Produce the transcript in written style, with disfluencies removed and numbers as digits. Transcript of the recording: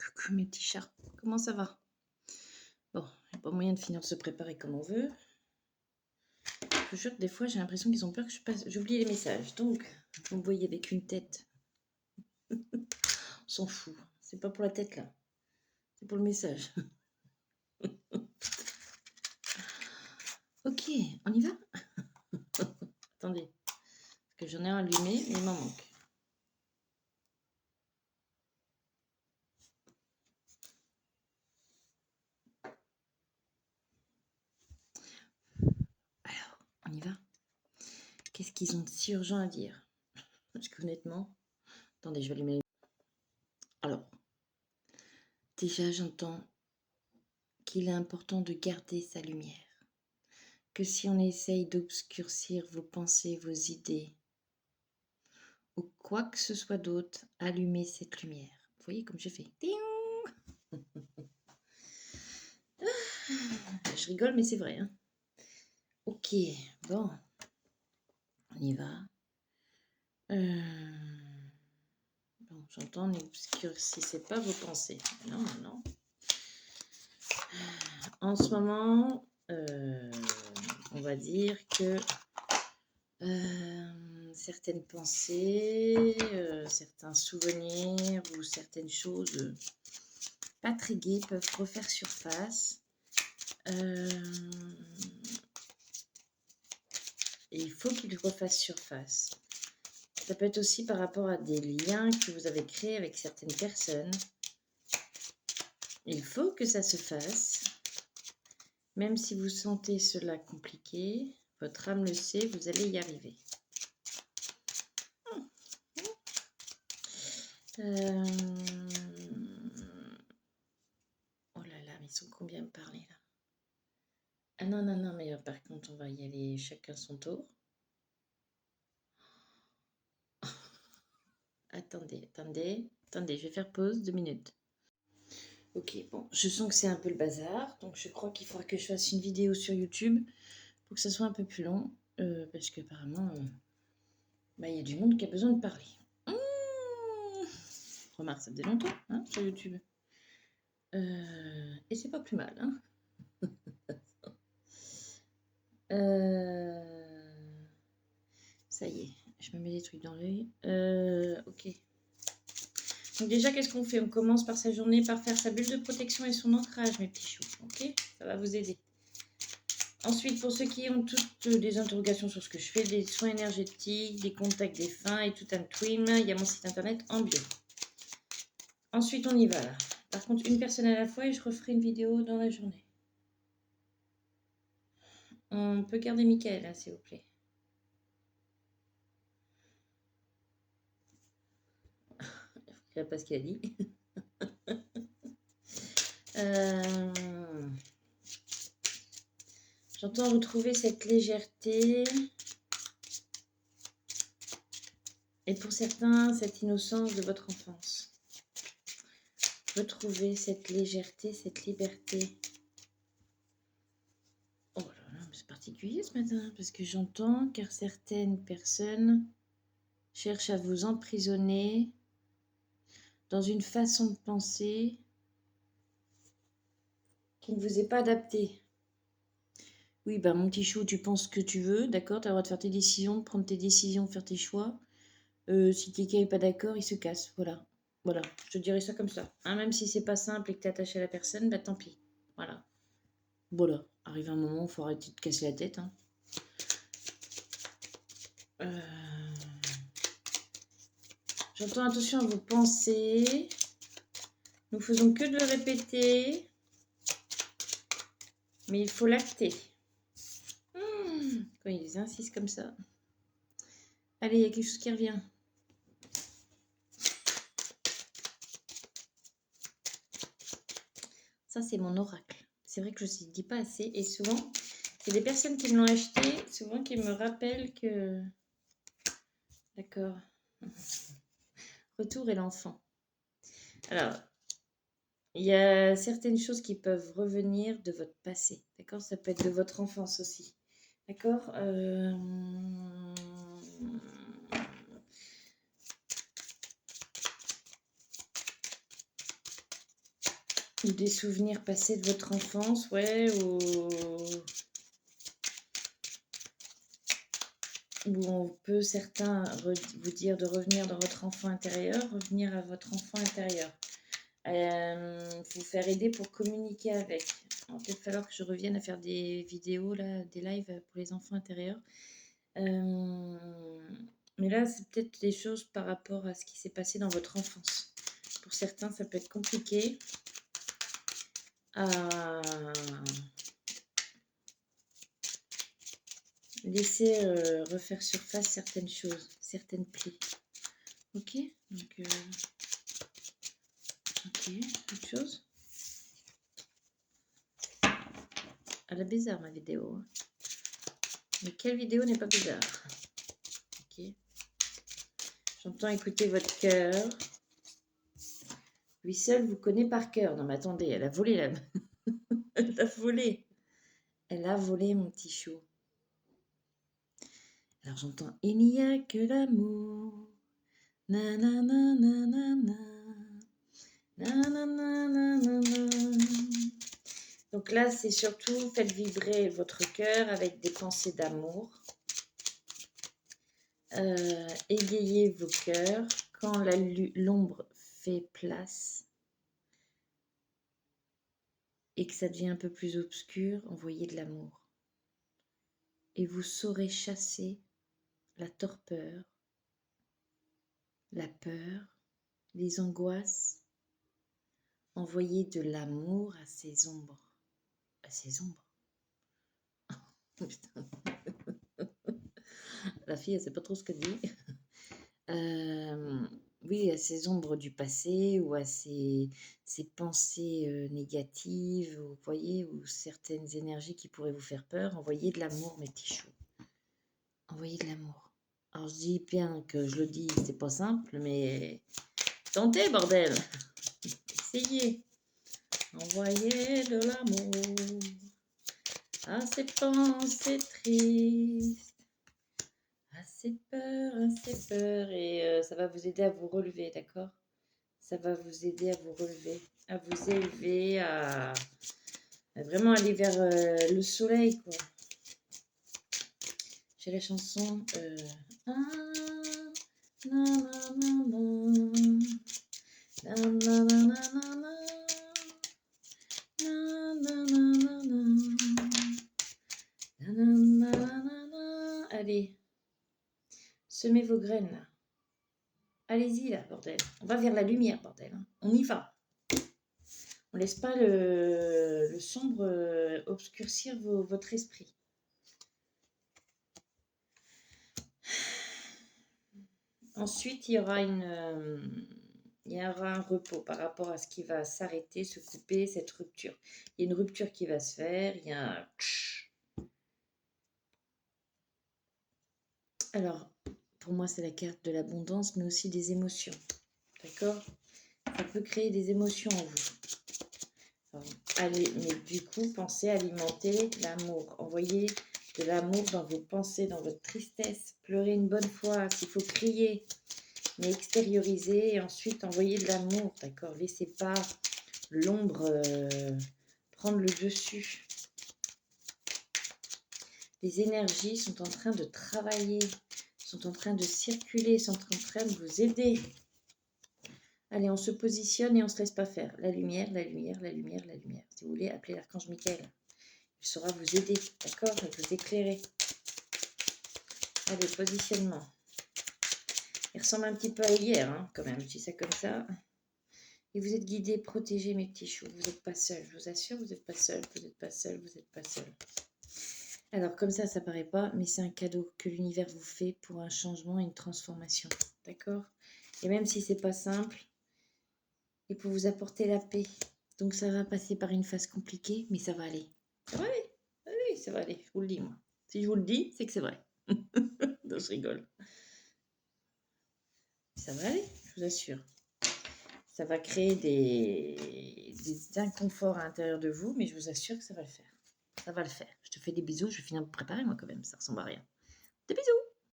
Coucou mes petits chats, comment ça va? Bon, il n'y a pas moyen de finir de se préparer comme on veut. Je te jure que des fois j'ai l'impression qu'ils ont peur que j'oublie les messages. Donc, vous me voyez avec une tête. On s'en fout. C'est pas pour la tête là. C'est pour le message. Ok, on y va? Attendez, parce que j'en ai un allumé, mais il m'en manque. Alors, on y va? Qu'est-ce qu'ils ont de si urgent à dire? Parce qu'honnêtement, attendez, je vais allumer les... Alors, déjà j'entends qu'il est important de garder sa lumière. Que si on essaye d'obscurcir vos pensées, vos idées, ou quoi que ce soit d'autre, allumez cette lumière. Vous voyez comme je fais. Je rigole, mais c'est vrai. Hein. Ok, bon. On y va. Bon, j'entends, n'obscurcissez pas vos pensées. Non, non, non. En ce moment, on va dire que certaines pensées, certains souvenirs ou certaines choses pas très gaies peuvent refaire surface. Et il faut qu'ils refassent surface. Ça peut être aussi par rapport à des liens que vous avez créés avec certaines personnes. Il faut que ça se fasse. Même si vous sentez cela compliqué, votre âme le sait, vous allez y arriver. Oh là là, mais ils sont combien à me parler là? Ah non, non, non, mais par contre, on va y aller chacun son tour. Attendez, je vais faire pause 2 minutes. Ok, bon, je sens que c'est un peu le bazar, donc je crois qu'il faudra que je fasse une vidéo sur YouTube pour que ça soit un peu plus long, parce qu'apparemment, il y a du monde qui a besoin de parler. Remarque, ça faisait longtemps hein, sur YouTube. Et c'est pas plus mal. Hein. Ça y est, je me mets des trucs dans l'œil. Ok. Donc déjà, qu'est-ce qu'on fait? On commence par sa journée par faire sa bulle de protection et son ancrage, mes petits choux. Ok? Ça va vous aider. Ensuite, pour ceux qui ont toutes des interrogations sur ce que je fais, des soins énergétiques, des contacts défunts et tout un twin, il y a mon site internet en bio. Ensuite, on y va là. Par contre, une personne à la fois et je referai une vidéo dans la journée. On peut garder Mickaël, hein, s'il vous plaît. Je ne sais pas ce qu'il a dit. J'entends retrouver cette légèreté. Et pour certains, cette innocence de votre enfance. Retrouver cette légèreté, cette liberté. Oh là là, c'est particulier ce matin, parce que j'entends car certaines personnes cherchent à vous emprisonner dans une façon de penser qui ne vous est pas adaptée. Oui, bah mon petit chou, tu penses ce que tu veux, d'accord, tu as le droit de faire tes décisions, de prendre tes décisions, de faire tes choix. Si quelqu'un n'est pas d'accord, il se casse, voilà. Voilà, je te dirais ça comme ça. Hein, même si c'est pas simple et que tu es attaché à la personne, bah tant pis. Voilà. Voilà, arrive un moment, il faut arrêter de casser la tête. Hein. J'entends attention à vos pensées. Nous faisons que de le répéter. Mais il faut l'acter. Quand ils insistent comme ça. Allez, il y a quelque chose qui revient. Ça, c'est mon oracle. C'est vrai que je ne dis pas assez. Et souvent, c'est des personnes qui me l'ont acheté, souvent qui me rappellent que... D'accord. Retour et l'enfant. Alors, il y a certaines choses qui peuvent revenir de votre passé. D'accord? Ça peut être de votre enfance aussi. D'accord? Ou des souvenirs passés de votre enfance, ouais, où on peut certains vous dire de revenir dans votre enfant intérieur, revenir à votre enfant intérieur. Vous faire aider pour communiquer avec. Il va peut-être falloir que je revienne à faire des vidéos, là, des lives pour les enfants intérieurs. Mais là, c'est peut-être des choses par rapport à ce qui s'est passé dans votre enfance. Pour certains, ça peut être compliqué à laisser refaire surface certaines choses, certaines plaies. Ok, donc ok, autre chose. Elle est bizarre ma vidéo. Mais quelle vidéo n'est pas bizarre? Ok. J'entends écouter votre cœur. Lui seul vous connaît par cœur. Non mais attendez, elle a volé là. Elle a volé. Elle a volé mon petit chou. Alors j'entends il n'y a que l'amour. Na na na na na na. Na na na na na na. Donc là, c'est surtout faites vibrer votre cœur avec des pensées d'amour. Égayez vos cœurs. Quand l'ombre fait place et que ça devient un peu plus obscur, envoyez de l'amour. Et vous saurez chasser la torpeur, la peur, les angoisses. Envoyez de l'amour à ces ombres. À ces ombres. La fille, elle sait pas trop ce qu'elle dit. Oui, à ces ombres du passé ou à ces pensées négatives, vous voyez, ou certaines énergies qui pourraient vous faire peur. Envoyez de l'amour, mes petits choux. Envoyez de l'amour. Alors, je dis bien que je le dis, c'est pas simple, mais tentez, bordel. Essayez. Envoyez de l'amour à ces pensées tristes, à ces peurs, et ça va vous aider à vous relever, d'accord? Ça va vous aider à vous relever, à vous élever, à vraiment aller vers le soleil, quoi. J'ai la chanson ah, na, na, na, na. Na, na, na, na, na, na. Na, na, na, na, na. Na, na, na, na, na. Allez, semez vos graines là. Allez-y là, bordel. On va vers la lumière, bordel. On y va. On laisse pas le sombre obscurcir votre esprit. Ensuite, il y aura un repos par rapport à ce qui va s'arrêter, se couper, cette rupture. Il y a une rupture qui va se faire. Il y a un... Alors, pour moi, c'est la carte de l'abondance, mais aussi des émotions. D'accord? Ça peut créer des émotions en vous. Allez, mais du coup, pensez à alimenter l'amour. Envoyez de l'amour dans vos pensées, dans votre tristesse. Pleurez une bonne fois, s'il faut crier, mais extériorisez et ensuite envoyez de l'amour, d'accord? Laissez pas l'ombre prendre le dessus. Les énergies sont en train de travailler, sont en train de circuler, sont en train de vous aider. Allez, on se positionne et on ne se laisse pas faire. La lumière, la lumière, la lumière, la lumière. Si vous voulez, appelez l'archange Michael. Il saura vous aider, d'accord? Et vous éclairer. Allez, positionnement. Il ressemble un petit peu à hier, hein, quand même. Je dis ça comme ça. Et vous êtes guidés, protégés, mes petits choux. Vous n'êtes pas seuls. Je vous assure, vous n'êtes pas seuls. Vous n'êtes pas seuls. Vous n'êtes pas seuls. Alors, comme ça paraît pas, mais c'est un cadeau que l'univers vous fait pour un changement et une transformation. D'accord? Et même si c'est pas simple, et pour vous apporter la paix. Donc, ça va passer par une phase compliquée, mais ça va aller. Ça va aller. Oui, ça va aller. Je vous le dis, moi. Si je vous le dis, c'est que c'est vrai. Donc, je rigole. Ça va aller, je vous assure. Ça va créer des inconforts à l'intérieur de vous, mais je vous assure que ça va le faire. Ça va le faire. Je te fais des bisous. Je vais finir de me préparer, moi, quand même. Ça ressemble à rien. Des bisous.